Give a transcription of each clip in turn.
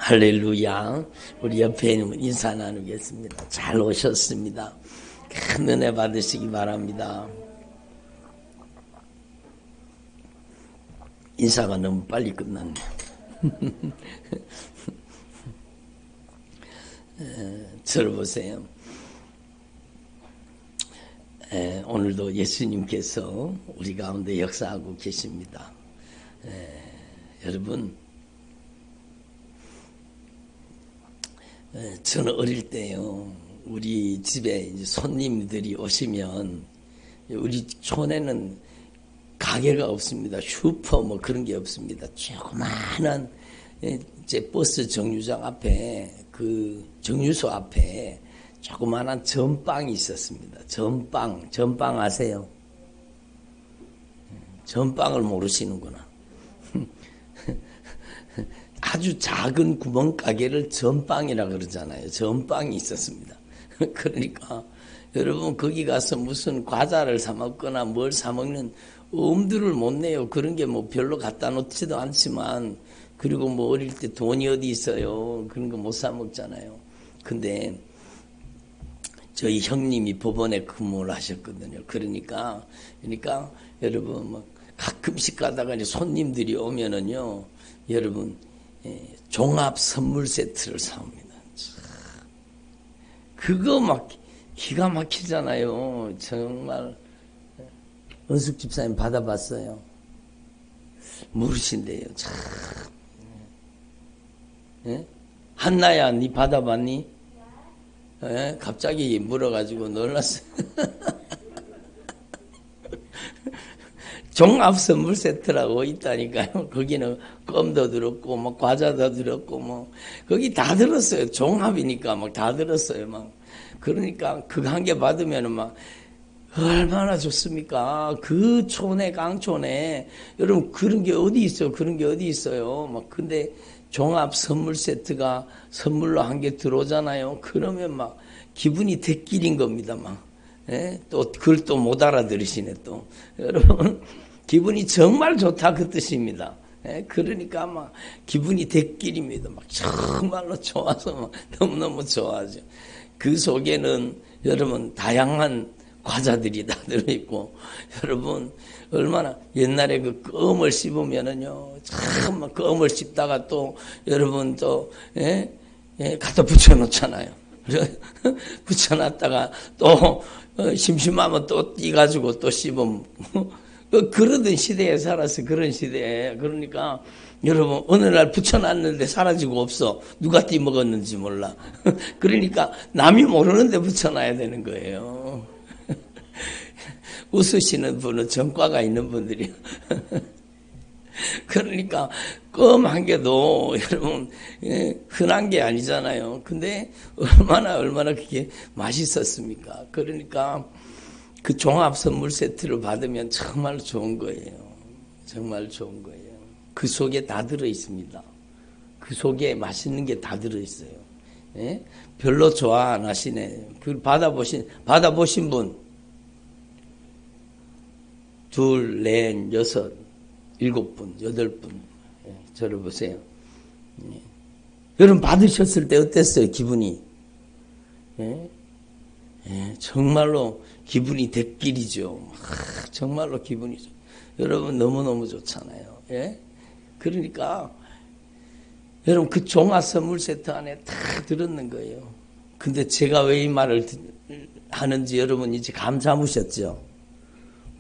할렐루야. 우리 옆에 있는 인사 나누겠습니다. 잘 오셨습니다. 큰 은혜 받으시기 바랍니다. 인사가 너무 빨리 끝났네. 저를 보세요. 오늘도 예수님께서 우리 가운데 역사하고 계십니다. 여러분, 저는 어릴 때요, 우리 집에 이제 손님들이 오시면, 우리 촌에는 가게가 없습니다. 슈퍼 뭐 그런 게 없습니다. 조그마한 이제 버스 정류장 앞에, 그 정류소 앞에 조그마한 전빵이 있었습니다. 전빵 아세요? 전빵을 모르시는구나. 아주 작은 구멍가게를 전빵이라 그러잖아요. 전빵이 있었습니다. 그러니까 여러분 거기 가서 무슨 과자를 사 먹거나 뭘 사 먹는 엄두를 못 내요. 그런 게 뭐 별로 갖다 놓지도 않지만, 그리고 뭐 어릴 때 돈이 어디 있어요. 그런 거 못 사 먹잖아요. 근데 저희 형님이 법원에 근무를 하셨거든요. 그러니까 여러분 뭐 가끔씩 가다가 이제 손님들이 오면은요, 여러분 종합 선물 세트를 사옵니다. 그거 막 기가 막히잖아요. 정말. 은숙 집사님 받아봤어요? 모르신대요. 참. 예? 한나야, 니 받아봤니? 예? 갑자기 물어가지고 놀랐어요. 종합 선물 세트라고 있다니까요. 거기는 껌도 들었고, 뭐, 과자도 들었고, 뭐, 거기 다 들었어요. 종합이니까 막 다 들었어요. 막. 그러니까 그거 한 개 받으면은 막, 얼마나 좋습니까? 그 촌에, 강촌에, 여러분, 그런 게 어디 있어요? 그런 게 어디 있어요? 막, 근데 종합 선물 세트가 선물로 한 개 들어오잖아요. 그러면 막, 기분이 대길인 겁니다, 막. 예? 또, 그걸 또 못 알아들으시네, 또. 여러분, 기분이 정말 좋다, 그 뜻입니다. 예? 그러니까 막, 기분이 대길입니다. 막, 정말로 좋아서 막, 너무너무 좋아하죠. 그 속에는 여러분, 다양한 과자들이 다 들어있고, 여러분, 얼마나 옛날에 그 껌을 씹으면은요, 참, 껌을 씹다가 또, 여러분 또, 갖다 붙여놓잖아요. 붙여놨다가 또, 심심하면 또 띄가지고 또 씹으면, 그러던 시대에 살아서 그런 시대에. 그러니까, 여러분, 어느 날 붙여놨는데 사라지고 없어. 누가 띄먹었는지 몰라. 그러니까, 남이 모르는데 붙여놔야 되는 거예요. 웃으시는 분은 전과가 있는 분들이요. 그러니까 껌 한 개도 여러분 흔한 게 아니잖아요. 근데 얼마나 그게 맛있었습니까? 그러니까 그 종합 선물 세트를 받으면 정말 좋은 거예요. 정말 좋은 거예요. 그 속에 다 들어 있습니다. 그 속에 맛있는 게 다 들어 있어요. 예? 별로 좋아 안 하시네. 그 받아보신 분. 2, 4, 6, 7분, 8분. 저를 보세요. 예. 여러분 받으셨을 때 어땠어요? 기분이? 예? 예, 정말로 기분이 대길이죠. 정말로 기분이 좋. 여러분 너무너무 좋잖아요. 예? 그러니까 여러분 그 종합 선물 세트 안에 다 들었는 거예요. 근데 제가 왜 이 말을 하는지 여러분 이제 감 잡으셨죠?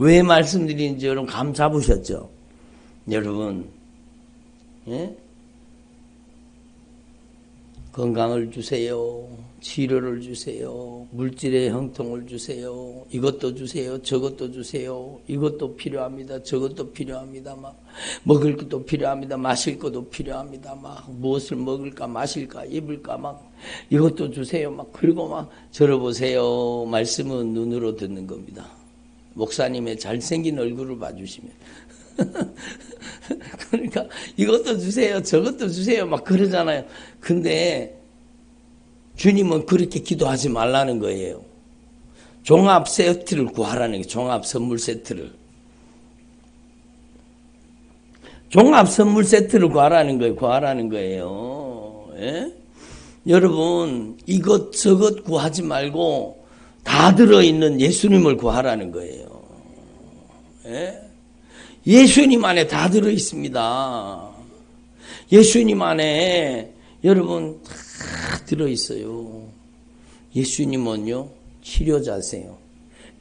왜 말씀드리는지 여러분 감 잡으셨죠? 여러분, 예? 건강을 주세요. 치료를 주세요. 물질의 형통을 주세요. 이것도 주세요. 저것도 주세요. 이것도 필요합니다. 저것도 필요합니다. 막 먹을 것도 필요합니다. 마실 것도 필요합니다. 막 무엇을 먹을까, 마실까, 입을까, 막 이것도 주세요. 막 그리고 막 저를 보세요. 말씀은 눈으로 듣는 겁니다. 목사님의 잘생긴 얼굴을 봐주시면. 그러니까 이것도 주세요. 저것도 주세요. 막 그러잖아요. 근데 주님은 그렇게 기도하지 말라는 거예요. 종합 세트를 구하라는 거예요. 종합 선물 세트를. 종합 선물 세트를 구하라는 거예요. 예? 여러분 이것저것 구하지 말고 다 들어있는 예수님을 구하라는 거예요. 예? 예수님 안에 다 들어있습니다. 예수님 안에 여러분 다 들어있어요. 예수님은요 치료자세요.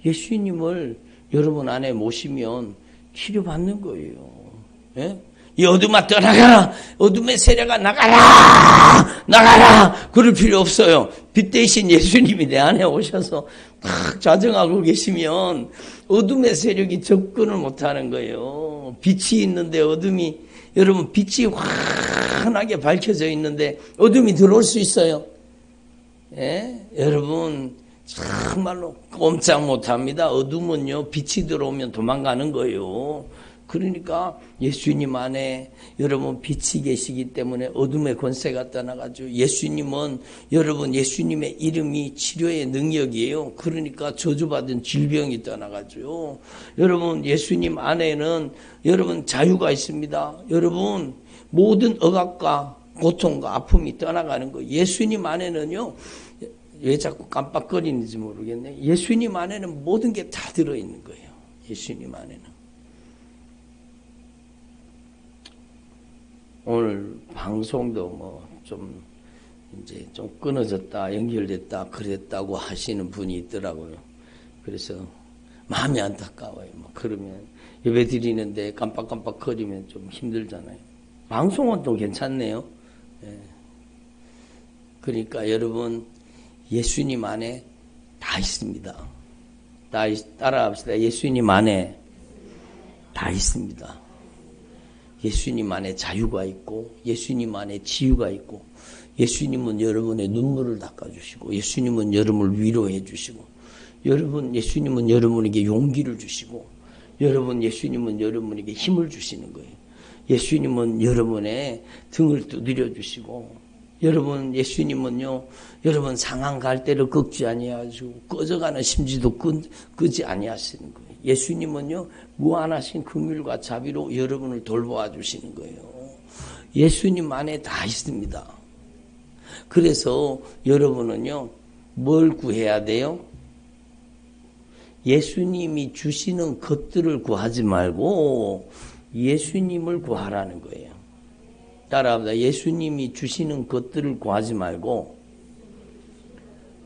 예수님을 여러분 안에 모시면 치료받는 거예요. 예? 이 어둠아 떠나가라. 어둠의 세력아 나가라. 나가라. 그럴 필요 없어요. 빛 대신 예수님이 내 안에 오셔서 딱 좌정하고 계시면 어둠의 세력이 접근을 못하는 거예요. 빛이 있는데 어둠이 여러분 빛이 환하게 밝혀져 있는데 어둠이 들어올 수 있어요. 예? 여러분 정말로 꼼짝 못합니다. 어둠은요 빛이 들어오면 도망가는 거예요. 그러니까 예수님 안에 여러분 빛이 계시기 때문에 어둠의 권세가 떠나가죠. 예수님은 여러분 예수님의 이름이 치료의 능력이에요. 그러니까 저주받은 질병이 떠나가죠. 여러분 예수님 안에는 여러분 자유가 있습니다. 여러분 모든 억압과 고통과 아픔이 떠나가는 거예요. 예수님 안에는요 왜 자꾸 깜빡거리는지 모르겠네. 예수님 안에는 모든 게 다 들어있는 거예요. 예수님 안에는. 오늘 방송도 뭐 좀 이제 좀 끊어졌다, 연결됐다, 그랬다고 하시는 분이 있더라고요. 그래서 마음이 안타까워요. 뭐 그러면 예배 드리는데 깜빡깜빡거리면 좀 힘들잖아요. 방송은 또 괜찮네요. 예. 그러니까 여러분 예수님 안에 다 있습니다. 따라합시다. 예수님 안에 다 있습니다. 예수님 안에 자유가 있고 예수님 안에 지유가 있고 예수님은 여러분의 눈물을 닦아주시고 예수님은 여러분을 위로해 주시고 여러분 예수님은 여러분에게 용기를 주시고 여러분 예수님은 여러분에게 힘을 주시는 거예요. 예수님은 여러분의 등을 두드려 주시고 여러분 예수님은요 여러분 상한 갈대를 꺾지 아니하시고 꺼져가는 심지도 끄지 아니하시는 거예요. 예수님은요 무한하신 긍휼과 자비로 여러분을 돌보아 주시는 거예요. 예수님 안에 다 있습니다. 그래서 여러분은요 뭘 구해야 돼요? 예수님이 주시는 것들을 구하지 말고 예수님을 구하라는 거예요. 따라합니다. 예수님이 주시는 것들을 구하지 말고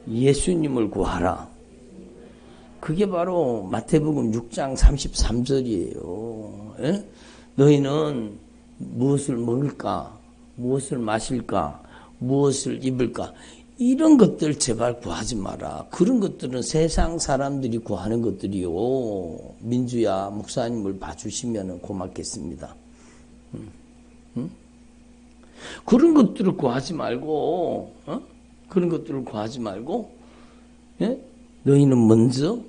예수님을 구하라. 그게 바로 마태복음 6장 33절이에요. 예? 너희는 무엇을 먹을까? 무엇을 마실까? 무엇을 입을까? 이런 것들 제발 구하지 마라. 그런 것들은 세상 사람들이 구하는 것들이요. 민주야 목사님을 봐주시면 고맙겠습니다. 그런 것들을 구하지 말고 그런 것들을 구하지 말고 예? 너희는 먼저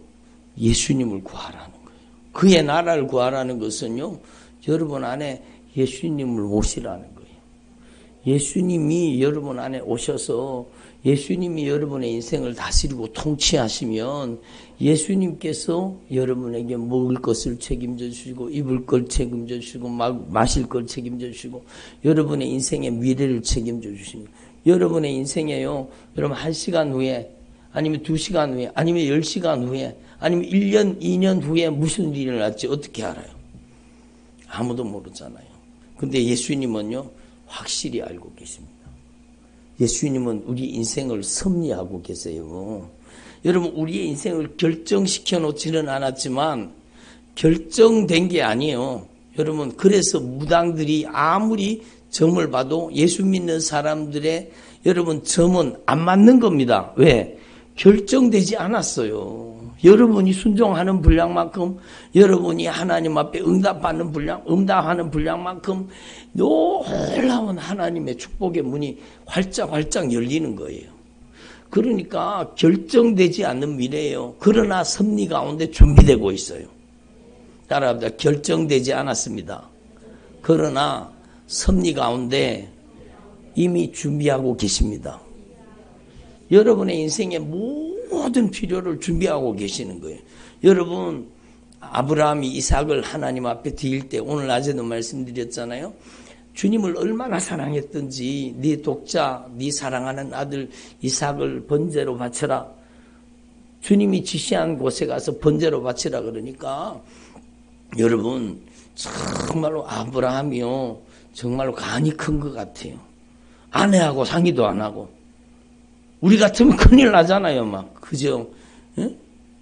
예수님을 구하라는 거예요. 그의 나라를 구하라는 것은요. 여러분 안에 예수님을 모시라는 거예요. 예수님이 여러분 안에 오셔서 예수님이 여러분의 인생을 다스리고 통치하시면 예수님께서 여러분에게 먹을 것을 책임져 주시고 입을 걸 책임져 주시고 마실 걸 책임져 주시고 여러분의 인생의 미래를 책임져 주십니다. 여러분의 인생에요. 여러분 1시간 후에 아니면 2시간 후에 아니면 10시간 후에 아니면 1년 2년 후에 무슨 일이 일어날지 어떻게 알아요? 아무도 모르잖아요. 근데 예수님은요 확실히 알고 계십니다. 예수님은 우리 인생을 섭리하고 계세요. 여러분 우리의 인생을 결정시켜 놓지는 않았지만 결정된 게 아니에요. 여러분 그래서 무당들이 아무리 점을 봐도 예수 믿는 사람들의 여러분 점은 안 맞는 겁니다. 왜? 결정되지 않았어요. 여러분이 순종하는 분량만큼 여러분이 하나님 앞에 응답하는 분량만큼 놀라운 하나님의 축복의 문이 활짝 열리는 거예요. 그러니까 결정되지 않는 미래예요. 그러나 섭리 가운데 준비되고 있어요. 따라합니다. 결정되지 않았습니다. 그러나 섭리 가운데 이미 준비하고 계십니다. 여러분의 인생의 모든 필요를 준비하고 계시는 거예요. 여러분 아브라함이 이삭을 하나님 앞에 드릴 때 오늘 낮에도 말씀드렸잖아요. 주님을 얼마나 사랑했던지 네 독자, 네 사랑하는 아들 이삭을 번제로 바쳐라. 주님이 지시한 곳에 가서 번제로 바치라 그러니까 여러분 정말로 아브라함이요 정말로 간이 큰 것 같아요. 아내하고 상의도 안 하고 우리 같으면 큰일 나잖아요. 막 그죠? 예?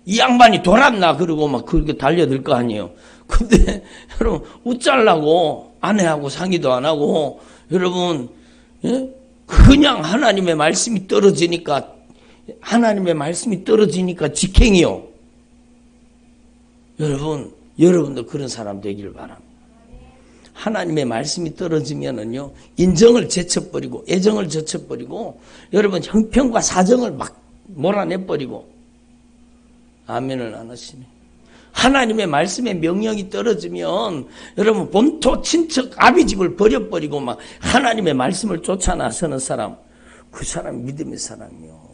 이 양반이 돌았나 그러고 막 그렇게 달려들 거 아니에요. 근데 여러분 웃잘라고 아내하고 상의도 안 하고 여러분 예? 그냥 하나님의 말씀이 떨어지니까 직행이요. 여러분도 그런 사람 되기를 바랍니다. 하나님의 말씀이 떨어지면은요, 인정을 제쳐버리고, 애정을 제쳐버리고, 여러분, 형편과 사정을 막 몰아내버리고, 아멘을 안 하시네. 하나님의 말씀의 명령이 떨어지면, 여러분, 본토, 친척, 아비집을 버려버리고, 막, 하나님의 말씀을 쫓아 나서는 사람, 그 사람 믿음의 사람이요.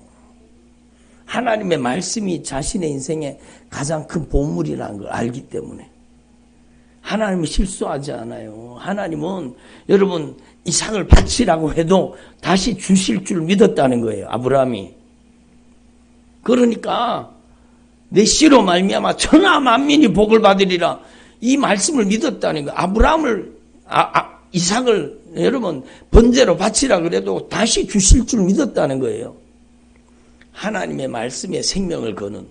하나님의 말씀이 자신의 인생에 가장 큰 보물이라는 걸 알기 때문에. 하나님은 실수하지 않아요. 하나님은 여러분 이삭을 바치라고 해도 다시 주실 줄 믿었다는 거예요. 아브라함이. 그러니까 내 씨로 말미암아 천하 만민이 복을 받으리라. 이 말씀을 믿었다는 거예요. 이삭을 여러분 번제로 바치라 그래도 다시 주실 줄 믿었다는 거예요. 하나님의 말씀에 생명을 거는.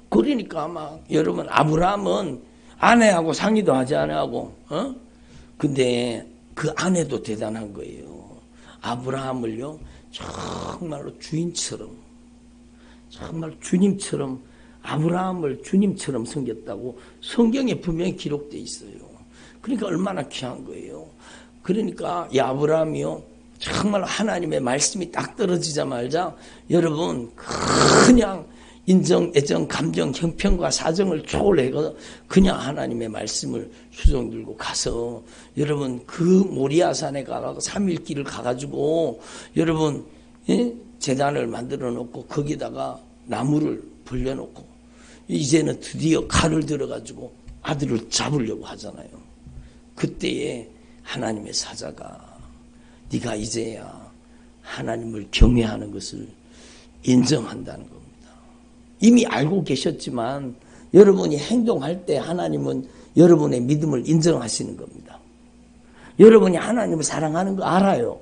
그러니까 아마 여러분 아브라함은 아내하고 상의도 하지 않고, 근데 그 아내도 대단한 거예요. 아브라함을요, 정말로 주인처럼, 정말 주님처럼, 아브라함을 주님처럼 섬겼다고 성경에 분명히 기록되어 있어요. 그러니까 얼마나 귀한 거예요. 그러니까 이 아브라함이요, 정말 하나님의 말씀이 딱 떨어지자마자 여러분, 그냥 인정, 애정, 감정, 형편과 사정을 초월해서 그냥 하나님의 말씀을 수종 들고 가서 여러분 그 모리아산에 가서 3일 길을 가가지고 여러분 제단을 만들어 놓고 거기다가 나무를 벌려놓고 이제는 드디어 칼을 들어가지고 아들을 잡으려고 하잖아요. 그때에 하나님의 사자가 네가 이제야 하나님을 경외하는 것을 인정한다는 겁니다. 이미 알고 계셨지만 여러분이 행동할 때 하나님은 여러분의 믿음을 인정하시는 겁니다. 여러분이 하나님을 사랑하는 거 알아요.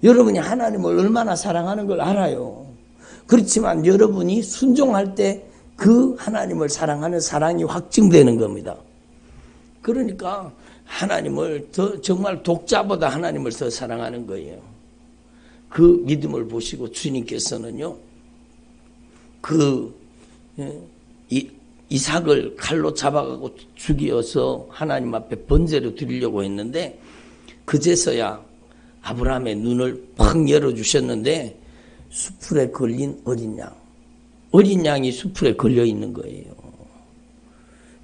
여러분이 하나님을 얼마나 사랑하는 걸 알아요. 그렇지만 여러분이 순종할 때 그 하나님을 사랑하는 사랑이 확증되는 겁니다. 그러니까 하나님을 정말 독자보다 하나님을 더 사랑하는 거예요. 그 믿음을 보시고 주님께서는요. 이삭을 칼로 잡아가고 죽여서 하나님 앞에 번제로 드리려고 했는데 그제서야 아브라함의 눈을 팍 열어주셨는데 수풀에 걸린 어린 양이 수풀에 걸려 있는 거예요.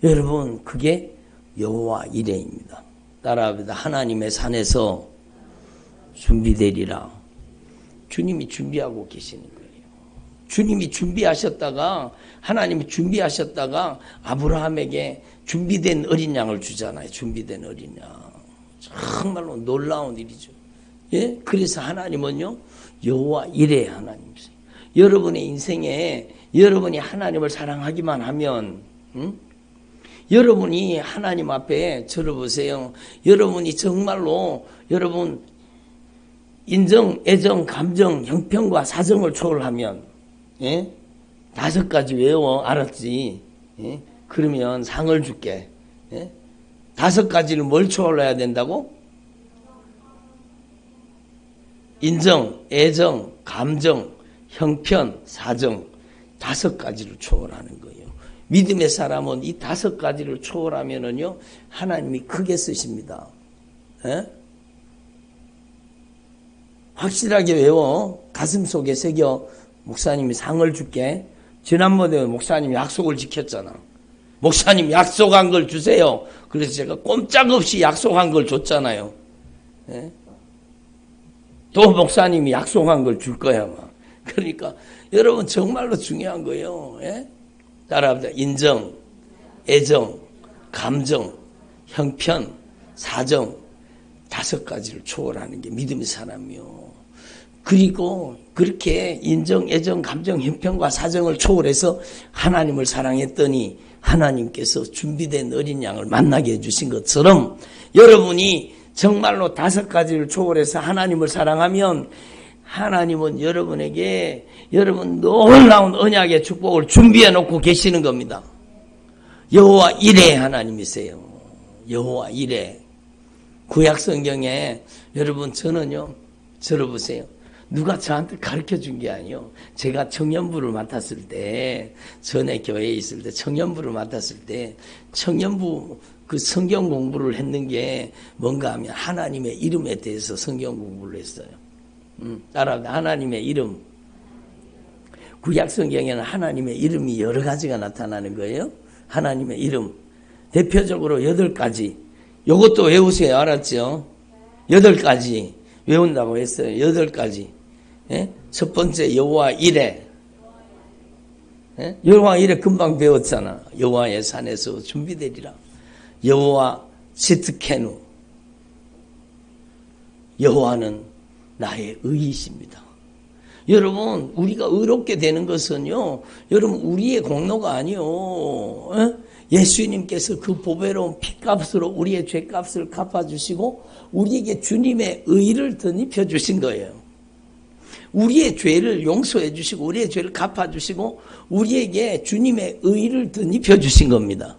여러분 그게 여호와 이레입니다. 따라합니다. 하나님의 산에서 준비되리라. 주님이 준비하고 계시는 거예요. 주님이 준비하셨다가 하나님이 준비하셨다가 아브라함에게 준비된 어린 양을 주잖아요. 준비된 어린 양. 정말로 놀라운 일이죠. 예? 그래서 하나님은요. 여호와 이레 하나님이세요. 여러분의 인생에 여러분이 하나님을 사랑하기만 하면 여러분이 하나님 앞에 들어보세요. 여러분이 정말로 여러분 인정, 애정, 감정, 형편과 사정을 초월하면 예? 5가지 외워 알았지? 예? 그러면 상을 줄게. 예? 5가지를 뭘 초월해야 된다고? 인정, 애정, 감정, 형편, 사정 5가지를 초월하는 거예요. 믿음의 사람은 이 5가지를 초월하면은요 하나님이 크게 쓰십니다. 예? 확실하게 외워 가슴 속에 새겨. 목사님이 상을 줄게. 지난번에 목사님이 약속을 지켰잖아. 목사님 약속한 걸 주세요. 그래서 제가 꼼짝없이 약속한 걸 줬잖아요. 예? 또 목사님이 약속한 걸 줄 거야. 막. 그러니까 여러분 정말로 중요한 거예요. 예? 따라합니다. 인정, 애정, 감정, 형편, 사정 다섯 가지를 초월하는 게 믿음의 사람이요. 그리고 그렇게 인정, 애정, 감정, 형편과 사정을 초월해서 하나님을 사랑했더니 하나님께서 준비된 어린 양을 만나게 해주신 것처럼 여러분이 정말로 다섯 가지를 초월해서 하나님을 사랑하면 하나님은 여러분에게 여러분 놀라운 언약의 축복을 준비해 놓고 계시는 겁니다. 여호와 이레 하나님이세요. 여호와 이레. 구약 성경에 여러분 저는요, 들어보세요. 누가 저한테 가르쳐 준 게 아니에요. 제가 청년부를 맡았을 때, 전에 교회에 있을 때 청년부를 맡았을 때 청년부 그 성경 공부를 했는 게 뭔가 하면 하나님의 이름에 대해서 성경 공부를 했어요. 따라합니다. 하나님의 이름. 구약 성경에는 하나님의 이름이 여러 가지가 나타나는 거예요. 하나님의 이름. 대표적으로 8가지. 요것도 외우세요. 알았죠? 8가지 외운다고 했어요. 8가지. 예? 첫 번째 여호와 이레. 예? 여호와 이레 금방 배웠잖아. 여호와의 산에서 준비되리라. 여호와 시트케누. 여호와는 나의 의이십니다. 여러분, 우리가 의롭게 되는 것은요, 여러분, 우리의 공로가 아니요. 예수님께서 그 보배로운 피값으로 우리의 죄값을 갚아주시고, 우리에게 주님의 의를 덧입혀 주신 거예요. 우리의 죄를 용서해 주시고, 우리의 죄를 갚아주시고, 우리에게 주님의 의를 덧입혀 주신 겁니다.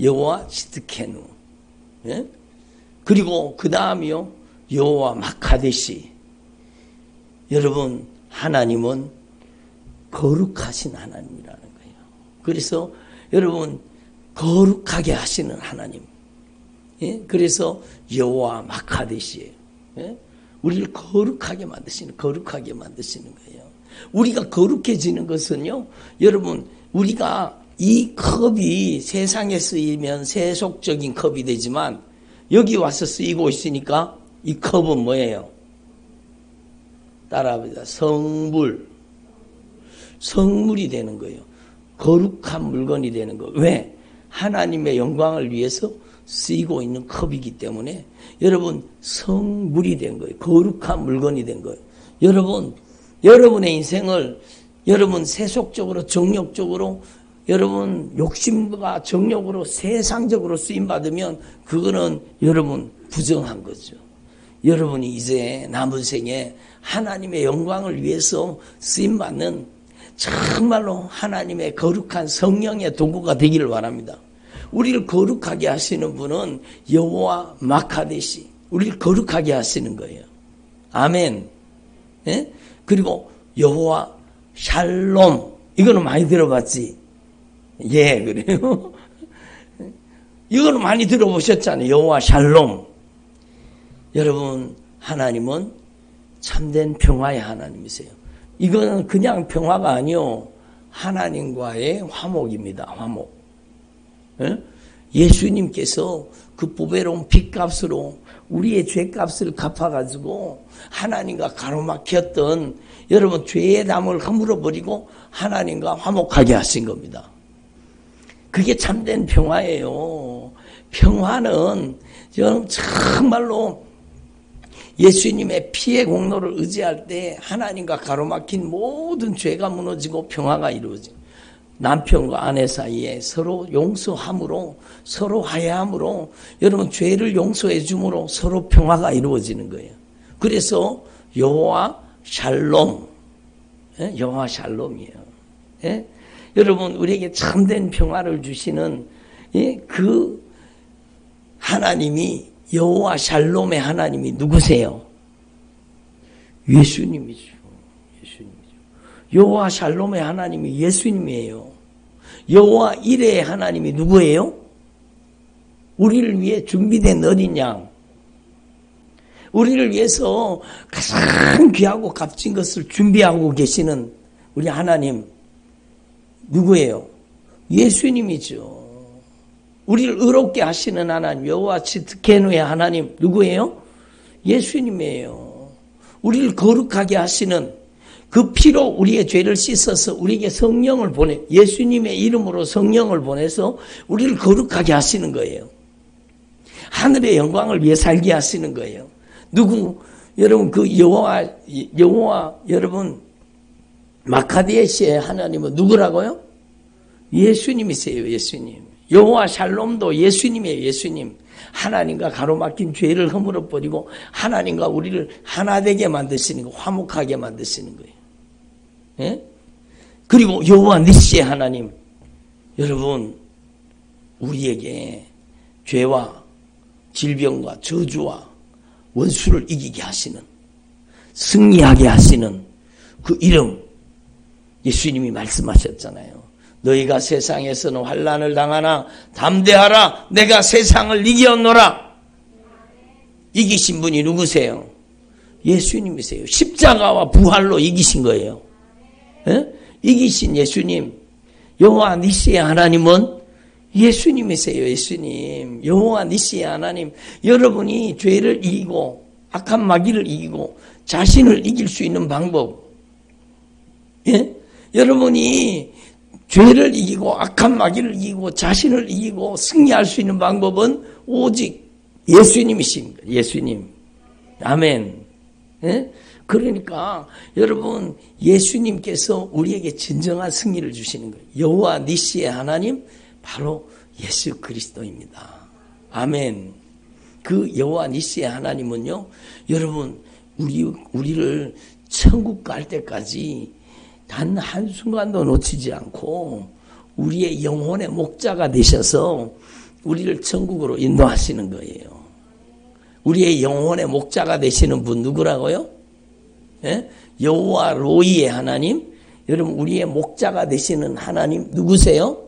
여호와 시트케누. 예? 그리고 그 다음이요, 여호와 마카데시. 여러분, 하나님은 거룩하신 하나님이라는 거예요. 그래서 여러분, 거룩하게 하시는 하나님. 예? 그래서 여호와 마카데시예요. 예? 우리를 거룩하게 만드시는 거예요. 우리가 거룩해지는 것은요, 여러분, 우리가 이 컵이 세상에 쓰이면 세속적인 컵이 되지만 여기 와서 쓰이고 있으니까 이 컵은 뭐예요? 따라합니다. 성물이 되는 거예요. 거룩한 물건이 되는 거예요. 왜? 하나님의 영광을 위해서 쓰이고 있는 컵이기 때문에 여러분 성물이 된 거예요. 거룩한 물건이 된 거예요. 여러분의 인생을 여러분 세속적으로 정욕적으로 여러분 욕심과 정욕으로 세상적으로 쓰임받으면 그거는 여러분 부정한 거죠. 여러분이 이제 남은 생에 하나님의 영광을 위해서 쓰임받는 정말로 하나님의 거룩한 성령의 도구가 되기를 바랍니다. 우리를 거룩하게 하시는 분은 여호와 마카데시, 우리를 거룩하게 하시는 거예요. 아멘. 예? 그리고 여호와 샬롬, 이거는 많이 들어봤지? 예, 그래요. 이거는 많이 들어보셨잖아요. 여호와 샬롬. 여러분, 하나님은 참된 평화의 하나님이세요. 이거는 그냥 평화가 아니요, 하나님과의 화목입니다. 화목. 예? 예수님께서 그 보배로운 핏값으로 우리의 죄값을 갚아가지고 하나님과 가로막혔던 여러분 죄의 담을 허물어버리고 하나님과 화목하게 하신 겁니다. 그게 참된 평화예요. 평화는 정말로 예수님의 피의 공로를 의지할 때 하나님과 가로막힌 모든 죄가 무너지고 평화가 이루어지고, 남편과 아내 사이에 서로 용서함으로, 서로 화해함으로, 여러분 죄를 용서해 줌으로 서로 평화가 이루어지는 거예요. 그래서 여호와 샬롬, 여호와 샬롬이에요. 예? 여러분, 우리에게 참된 평화를 주시는 그 하나님이, 여호와 샬롬의 하나님이 누구세요? 예수님이죠. 여호와 샬롬의 하나님이 예수님이에요. 여호와 이레의 하나님이 누구예요? 우리를 위해 준비된 어린 양. 우리를 위해서 가장 귀하고 값진 것을 준비하고 계시는 우리 하나님 누구예요? 예수님이죠. 우리를 의롭게 하시는 하나님, 여호와 츠드케누의 하나님 누구예요? 예수님이에요. 우리를 거룩하게 하시는 그 피로 우리의 죄를 씻어서 우리에게 성령을 보내, 예수님의 이름으로 성령을 보내서 우리를 거룩하게 하시는 거예요. 하늘의 영광을 위해 살게 하시는 거예요. 여러분 그 여호와 여러분 마카데시의 하나님은 누구라고요? 예수님이세요. 예수님. 여호와 샬롬도 예수님이에요. 예수님. 하나님과 가로막힌 죄를 허물어 버리고 하나님과 우리를 하나 되게 만드시는 거, 화목하게 만드시는 거예요. 예? 그리고 여호와 니시의 하나님, 여러분 우리에게 죄와 질병과 저주와 원수를 이기게 하시는, 승리하게 하시는 그 이름, 예수님이 말씀하셨잖아요. 너희가 세상에서는 환난을 당하나 담대하라, 내가 세상을 이겼노라. 이기신 분이 누구세요? 예수님이세요. 십자가와 부활로 이기신 거예요. 예? 이기신 예수님, 여호와 니시의 하나님은 예수님이세요. 예수님, 여호와 니시의 하나님. 여러분이 죄를 이기고 악한 마귀를 이기고 자신을 이길 수 있는 방법, 예? 여러분이 죄를 이기고 악한 마귀를 이기고 자신을 이기고 승리할 수 있는 방법은 오직 예수님이십니다. 예수님. 아멘. 예? 그러니까 여러분 예수님께서 우리에게 진정한 승리를 주시는 거예요. 여호와 니시의 하나님 바로 예수 그리스도입니다. 아멘. 그 여호와 니시의 하나님은요, 여러분 우리를 천국 갈 때까지 단 한순간도 놓치지 않고 우리의 영혼의 목자가 되셔서 우리를 천국으로 인도하시는 거예요. 우리의 영혼의 목자가 되시는 분 누구라고요? 예? 여호와 로이의 하나님. 여러분 우리의 목자가 되시는 하나님 누구세요?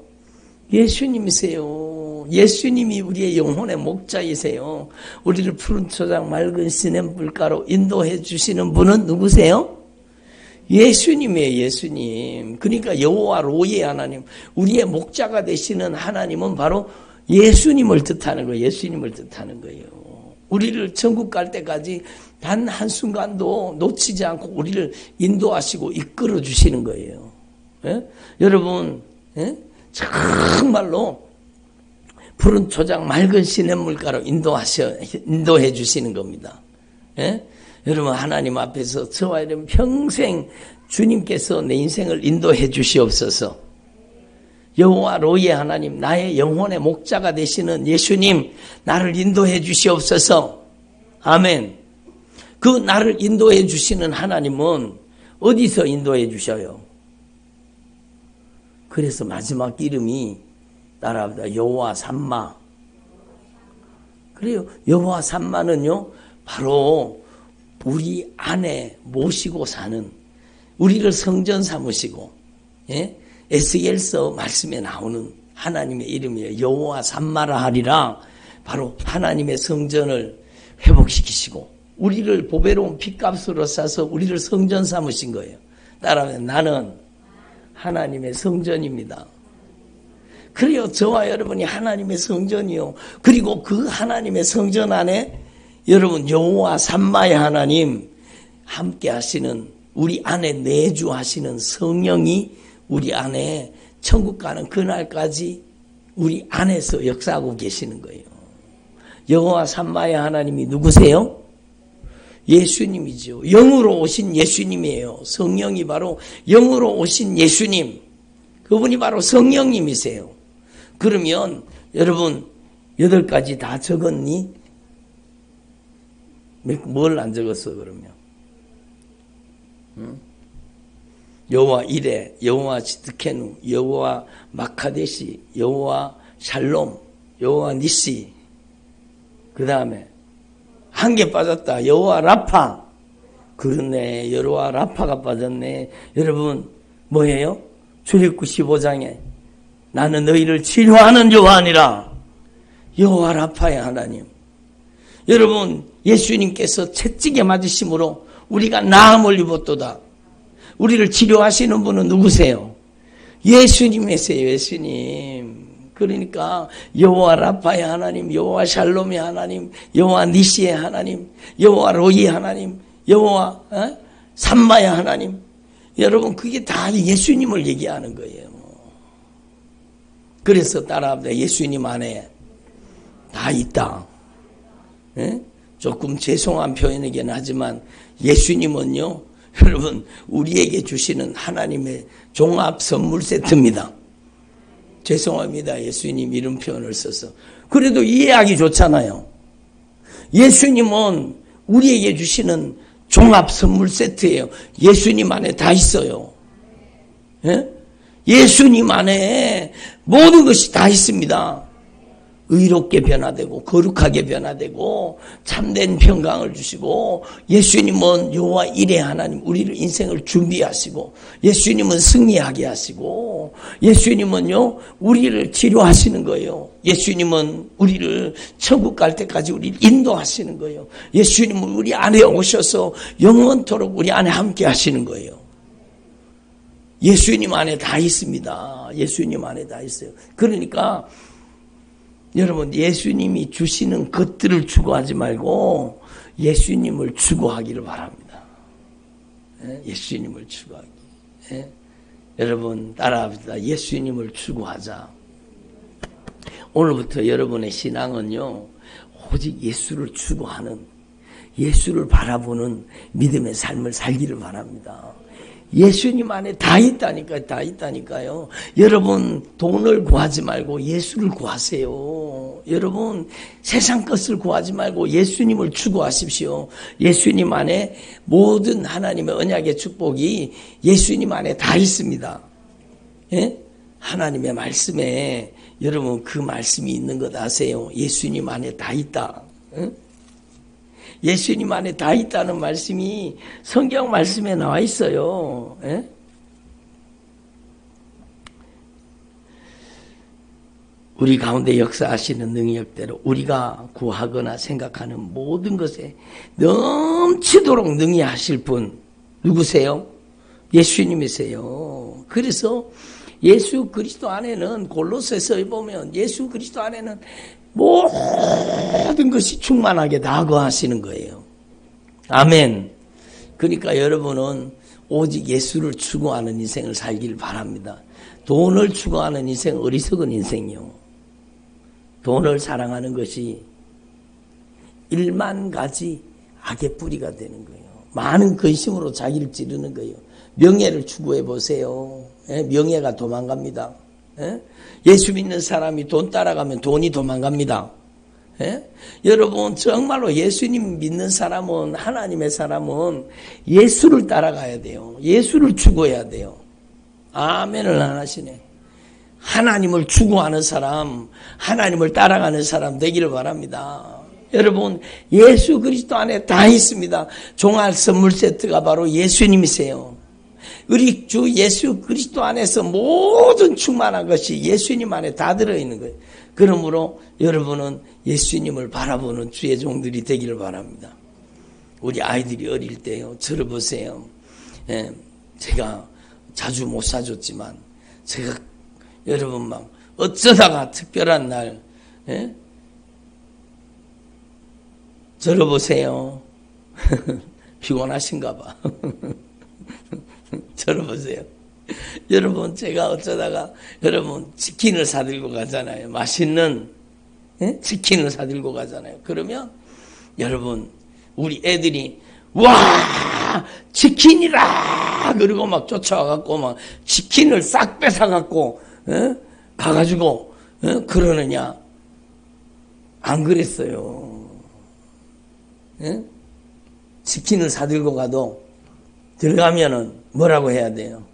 예수님이세요. 예수님이 우리의 영혼의 목자이세요. 우리를 푸른 초장 맑은 시냇물가로 인도해 주시는 분은 누구세요? 예수님이에요. 예수님. 그러니까 여호와 로이의 하나님, 우리의 목자가 되시는 하나님은 바로 예수님을 뜻하는 거예요. 예수님을 뜻하는 거예요. 우리를 천국 갈 때까지 단 한순간도 놓치지 않고 우리를 인도하시고 이끌어 주시는 거예요. 예? 여러분, 예? 정말로 푸른 초장 맑은 시냇물가로 인도해 주시는 겁니다. 예? 여러분 하나님 앞에서 저와 여러분 평생 주님께서 내 인생을 인도해 주시옵소서. 여호와 로이의 하나님, 나의 영혼의 목자가 되시는 예수님, 나를 인도해 주시옵소서. 아멘. 그 나를 인도해 주시는 하나님은 어디서 인도해 주셔요? 그래서 마지막 이름이 따라합니다. 여호와 삼마. 그래요. 여호와 삼마는요, 바로 우리 안에 모시고 사는, 우리를 성전 삼으시고, 예? 에스겔서 말씀에 나오는 하나님의 이름이에요. 여호와 삼마라 하리라. 바로 하나님의 성전을 회복시키시고 우리를 보배로운 핏값으로 사서 우리를 성전 삼으신 거예요. 따라하면 나는 하나님의 성전입니다. 그래요. 저와 여러분이 하나님의 성전이요. 그리고 그 하나님의 성전 안에 여러분 여호와 삼마의 하나님 함께 하시는, 우리 안에 내주하시는 성령이 우리 안에 천국 가는 그날까지 우리 안에서 역사하고 계시는 거예요. 여호와 삼마의 하나님이 누구세요? 예수님이죠. 영으로 오신 예수님이에요. 성령이 바로 영으로 오신 예수님. 그분이 바로 성령님이세요. 그러면 여러분 8가지 다 적었니? 뭘 안 적었어 그러면? 응? 여호와 이레, 여호와 지드케누, 여호와 마카데시, 여호와 샬롬, 여호와 니시. 그 다음에 한 개 빠졌다. 여호와 라파. 그러네. 여호와 라파가 빠졌네. 여러분 뭐예요? 출애굽기 15장에 나는 너희를 치료하는 여호와니라. 여호와 라파의 하나님. 여러분 예수님께서 채찍에 맞으심으로 우리가 나음을 입었도다. 우리를 치료하시는 분은 누구세요? 예수님이세요. 예수님. 그러니까 여호와 라파의 하나님, 여호와 샬롬의 하나님, 여호와 니시의 하나님, 여호와 로이의 하나님, 여호와 삼마의 하나님. 여러분 그게 다 예수님을 얘기하는 거예요. 그래서 따라합니다. 예수님 안에 다 있다. 조금 죄송한 표현이긴 하지만 예수님은요, 여러분, 우리에게 주시는 하나님의 종합 선물 세트입니다. 죄송합니다. 예수님 이런 표현을 써서. 그래도 이해하기 좋잖아요. 예수님은 우리에게 주시는 종합 선물 세트예요. 예수님 안에 다 있어요. 예수님 안에 모든 것이 다 있습니다. 의롭게 변화되고 거룩하게 변화되고 참된 평강을 주시고, 예수님은 여호와 일의 하나님, 우리를 인생을 준비하시고, 예수님은 승리하게 하시고, 예수님은요 우리를 치료하시는 거예요. 예수님은 우리를 천국 갈 때까지 우리를 인도하시는 거예요. 예수님은 우리 안에 오셔서 영원토록 우리 안에 함께 하시는 거예요. 예수님 안에 다 있습니다. 예수님 안에 다 있어요. 그러니까 여러분, 예수님이 주시는 것들을 추구하지 말고 예수님을 추구하기를 바랍니다. 예수님을 추구하기. 여러분 따라합시다. 예수님을 추구하자. 오늘부터 여러분의 신앙은요, 오직 예수를 추구하는, 예수를 바라보는 믿음의 삶을 살기를 바랍니다. 예수님 안에 다 있다니까요. 다 있다니까요. 여러분, 돈을 구하지 말고 예수를 구하세요. 여러분, 세상 것을 구하지 말고 예수님을 추구하십시오. 예수님 안에 모든 하나님의 언약의 축복이 예수님 안에 다 있습니다. 하나님의 말씀에 여러분 그 말씀이 있는 것 아세요? 예수님 안에 다 있다. 예수님 안에 다 있다는 말씀이 성경 말씀에 나와 있어요. 우리 가운데 역사하시는 능력대로 우리가 구하거나 생각하는 모든 것에 넘치도록 능히 하실 분 누구세요? 예수님이세요. 그래서 예수 그리스도 안에는, 골로새서에 보면 예수 그리스도 안에는 모든 것이 충만하게 다 거하시는 거예요. 아멘. 그러니까 여러분은 오직 예수를 추구하는 인생을 살기를 바랍니다. 돈을 추구하는 인생은 어리석은 인생이요. 돈을 사랑하는 것이 1만 가지 악의 뿌리가 되는 거예요. 많은 근심으로 자기를 찌르는 거예요. 명예를 추구해 보세요. 명예가 도망갑니다. 예수 믿는 사람이 돈 따라가면 돈이 도망갑니다. 여러분, 정말로 예수님 믿는 사람은, 하나님의 사람은 예수를 따라가야 돼요. 예수를 추구해야 돼요. 아멘을 안 하시네. 하나님을 추구하는 사람, 하나님을 따라가는 사람 되기를 바랍니다. 여러분, 예수 그리스도 안에 다 있습니다. 종합 선물 세트가 바로 예수님이세요. 우리 주 예수 그리스도 안에서 모든 충만한 것이 예수님 안에 다 들어있는 거예요. 그러므로 여러분은 예수님을 바라보는 주의 종들이 되기를 바랍니다. 우리 아이들이 어릴 때요, 들어보세요. 제가 자주 못 사줬지만, 제가 여러분 막 어쩌다가 특별한 날, 들어보세요. 피곤하신가 봐. 들어보세요. 여러분, 제가 어쩌다가 여러분 치킨을 사들고 가잖아요. 맛있는 치킨을 사들고 가잖아요. 그러면 여러분, 우리 애들이 와 치킨이라 그러고 막 쫓아와갖고 막 치킨을 싹 뺏어갖고 가가지고 그러느냐? 안 그랬어요. 치킨을 사들고 가도 들어가면은 뭐라고 해야 돼요?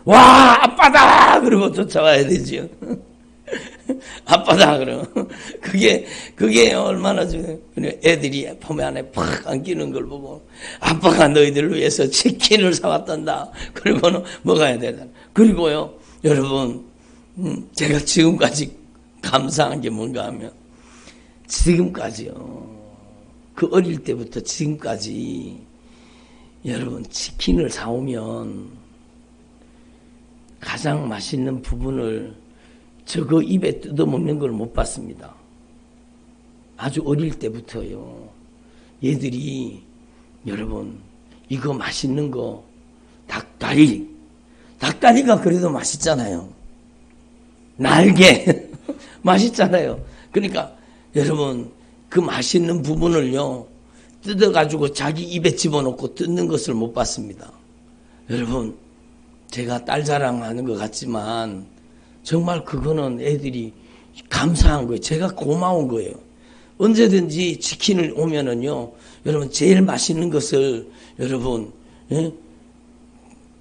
와, 아빠다! 그러고 쫓아와야 되죠. 아빠다! 그러면. 그게 얼마나 좋아요. 애들이 품 안에 팍 안기는 걸 보고, 아빠가 너희들을 위해서 치킨을 사왔단다. 그러고는 먹어야 되잖아. 그리고요, 여러분, 제가 지금까지 감사한 게 뭔가 하면, 지금까지요. 그 어릴 때부터 지금까지 여러분 치킨을 사오면 가장 맛있는 부분을 저거 입에 뜯어먹는 걸 못 봤습니다. 아주 어릴 때부터요. 얘들이 여러분 이거 맛있는 거 닭다리가 그래도 맛있잖아요. 날개 맛있잖아요. 그러니까 여러분 그 맛있는 부분을요, 뜯어가지고 자기 입에 집어넣고 뜯는 것을 못 봤습니다. 여러분, 제가 딸 자랑하는 것 같지만 정말 그거는 애들이 감사한 거예요. 제가 고마운 거예요. 언제든지 치킨을 오면은요, 여러분 제일 맛있는 것을 여러분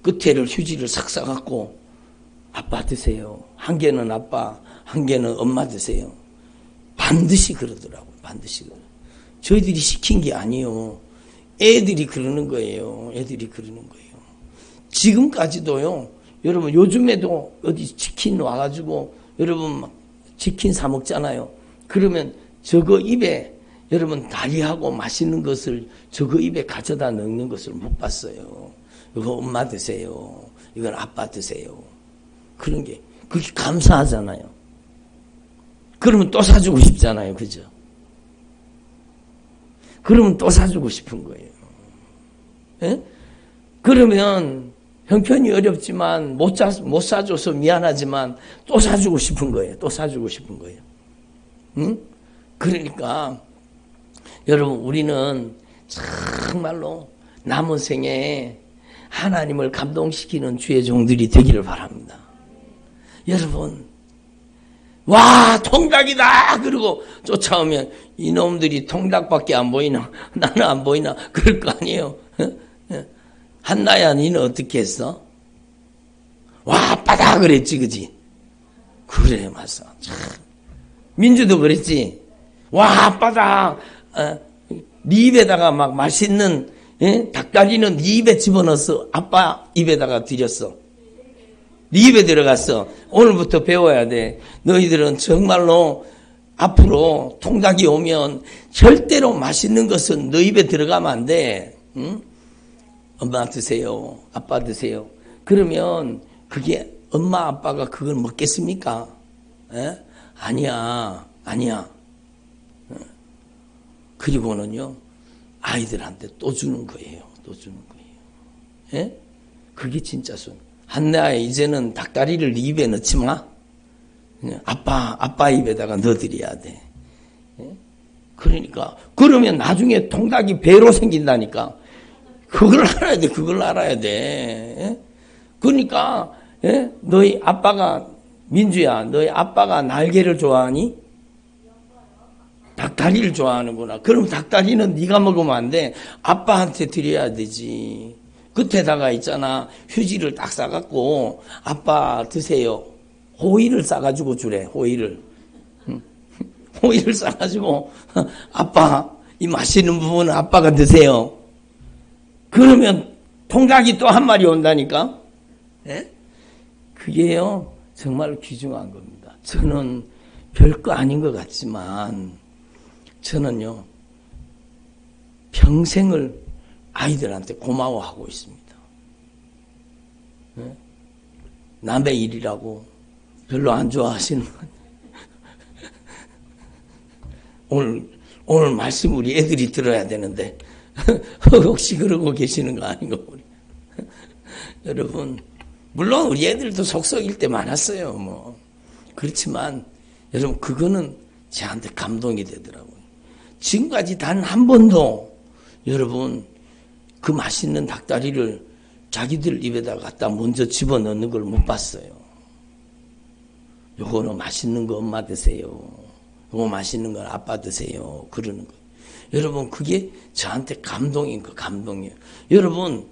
끝에를 휴지를 싹 싸갖고 아빠 드세요. 한 개는 아빠, 한 개는 엄마 드세요. 반드시 그러더라고요. 반드시 그러. 저희들이 시킨 게 아니에요. 애들이 그러는 거예요. 애들이 그러는 거예요. 지금까지도요. 여러분 요즘에도 어디 치킨 와가지고 여러분 막 치킨 사 먹잖아요. 그러면 저거 입에 여러분 다리하고 맛있는 것을 저거 입에 가져다 넣는 것을 못 봤어요. 이거 엄마 드세요. 이건 아빠 드세요. 그런 게 그게 감사하잖아요. 그러면 또 사주고 싶잖아요. 그죠? 그러면 또 사주고 싶은 거예요. 예? 그러면 형편이 어렵지만 못 사줘서 미안하지만 또 사주고 싶은 거예요. 또 사주고 싶은 거예요. 응? 그러니까 여러분 우리는 정말로 남은 생에 하나님을 감동시키는 주의 종들이 되기를 바랍니다. 여러분 와 통닭이다 그러고 쫓아오면 이놈들이 통닭밖에 안 보이나 나는 안 보이나 그럴 거 아니에요. 한나야 니는 어떻게 했어? 와 아빠다 그랬지 그지? 그래 맞아. 참. 민주도 그랬지. 와 아빠다. 네 입에다가 막 맛있는 닭다리는 네 입에 집어넣어서 아빠 입에다가 들였어. 네 입에 들어갔어. 오늘부터 배워야 돼. 너희들은 정말로 앞으로 통닭이 오면 절대로 맛있는 것은 너 입에 들어가면 안 돼. 응? 엄마 드세요. 아빠 드세요. 그러면 그게 엄마 아빠가 그걸 먹겠습니까? 에? 아니야. 아니야. 그리고는요. 아이들한테 또 주는 거예요. 또 주는 거예요. 에? 그게 진짜 순. 한나야 이제는 닭다리를 네 입에 넣지 마. 아빠 입에다가 넣어드려야 돼. 에? 그러니까 그러면 나중에 통닭이 배로 생긴다니까. 그걸 알아야 돼. 그걸 알아야 돼. 그러니까 너희 아빠가 민주야. 너희 아빠가 날개를 좋아하니? 닭다리를 좋아하는구나. 그럼 닭다리는 네가 먹으면 안 돼. 아빠한테 드려야 되지. 끝에다가 있잖아. 휴지를 딱 싸갖고 아빠 드세요. 호일을 싸가지고 주래. 호일을. 호일을 싸가지고 아빠 이 맛있는 부분은 아빠가 드세요. 그러면 통닭이 또 한 마리 온다니까. 예? 그게요 정말 귀중한 겁니다. 저는 별거 아닌 것 같지만 저는요 평생을 아이들한테 고마워하고 있습니다. 예? 남의 일이라고 별로 안 좋아하시는 오늘 말씀 우리 애들이 들어야 되는데 혹시 그러고 계시는 거 아닌가 모르. 여러분 물론 우리 애들도 속썩일 때 많았어요. 뭐 그렇지만 여러분 그거는 저한테 감동이 되더라고요. 지금까지 단 한 번도 여러분 그 맛있는 닭다리를 자기들 입에다 갖다 먼저 집어넣는 걸 못 봤어요. 요거는 맛있는 거 엄마 드세요. 요거 맛있는 건 아빠 드세요. 그러는 거예요. 여러분 그게 저한테 감동인 거 감동이에요. 여러분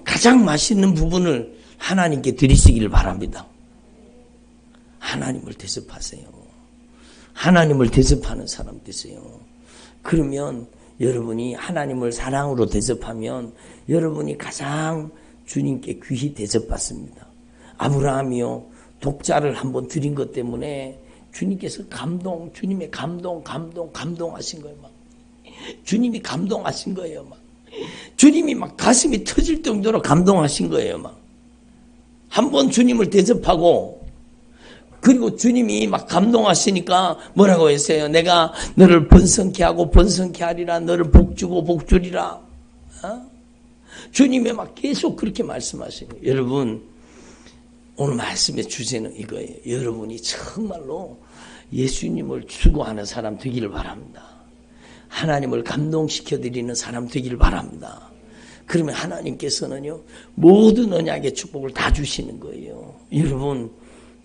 가장 맛있는 부분을 하나님께 드리시기를 바랍니다. 하나님을 대접하세요. 하나님을 대접하는 사람 되세요. 그러면 여러분이 하나님을 사랑으로 대접하면 여러분이 가장 주님께 귀히 대접받습니다. 아브라함이요 독자를 한번 드린 것 때문에 주님께서 주님의 감동하신 거예요. 막. 주님이 감동하신 거예요. 막. 주님이 막 가슴이 터질 정도로 감동하신 거예요. 막. 한번 주님을 대접하고 그리고 주님이 막 감동하시니까 뭐라고 했어요? 내가 너를 번성케 하고 번성케 하리라. 너를 복주고 복주리라. 어? 주님이 막 계속 그렇게 말씀하시는 거예요. 여러분 오늘 말씀의 주제는 이거예요. 여러분이 정말로 예수님을 추구하는 사람 되기를 바랍니다. 하나님을 감동시켜드리는 사람 되길 바랍니다. 그러면 하나님께서는요, 모든 언약의 축복을 다 주시는 거예요. 여러분,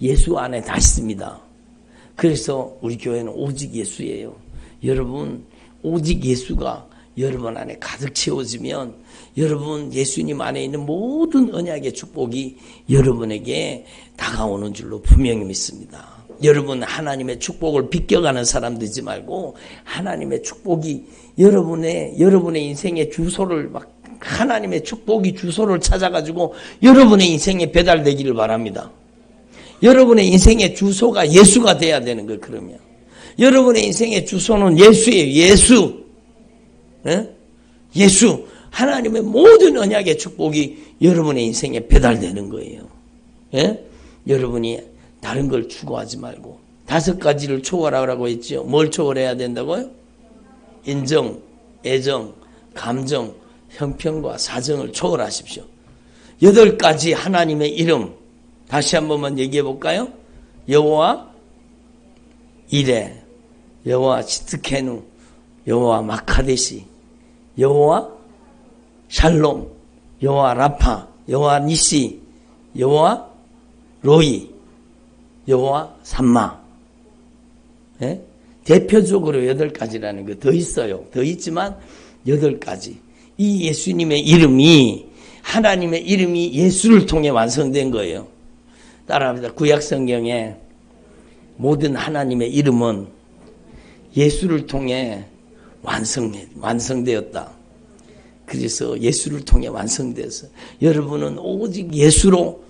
예수 안에 다 있습니다. 그래서 우리 교회는 오직 예수예요. 여러분, 오직 예수가 여러분 안에 가득 채워지면 여러분 예수님 안에 있는 모든 언약의 축복이 여러분에게 다가오는 줄로 분명히 믿습니다. 여러분 하나님의 축복을 비껴가는 사람 되지 말고 하나님의 축복이 여러분의 인생의 주소를 막 하나님의 축복이 주소를 찾아가지고 여러분의 인생에 배달되기를 바랍니다. 여러분의 인생의 주소가 예수가 돼야 되는 거예요. 그러면 여러분의 인생의 주소는 예수예요. 예수. 네? 예수. 하나님의 모든 언약의 축복이 여러분의 인생에 배달되는 거예요. 네? 여러분이 다른 걸 추구하지 말고 5가지를 초월하라고 했죠. 뭘 초월해야 된다고요? 인정, 애정, 감정, 형편과 사정을 초월하십시오. 8가지 하나님의 이름 다시 한 번만 얘기해 볼까요? 여호와 이레, 여호와 시트케누, 여호와 마카데시, 여호와 샬롬, 여호와 라파, 여호와 니시, 여호와 로이, 여호와 삼마. 예? 대표적으로 8가지라는 거 더 있어요. 더 있지만 8가지. 이 예수님의 이름이 하나님의 이름이 예수를 통해 완성된 거예요. 따라합니다. 구약 성경에 모든 하나님의 이름은 예수를 통해 완성되었다. 그래서 예수를 통해 완성돼서 여러분은 오직 예수로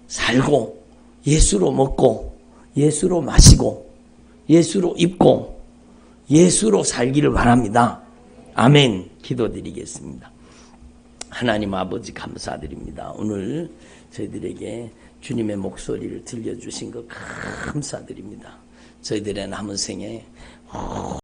살고 예수로 먹고 예수로 마시고 예수로 입고 예수로 살기를 바랍니다. 아멘. 기도드리겠습니다. 하나님 아버지 감사드립니다. 오늘 저희들에게 주님의 목소리를 들려주신 것 감사드립니다. 저희들의 남은 생에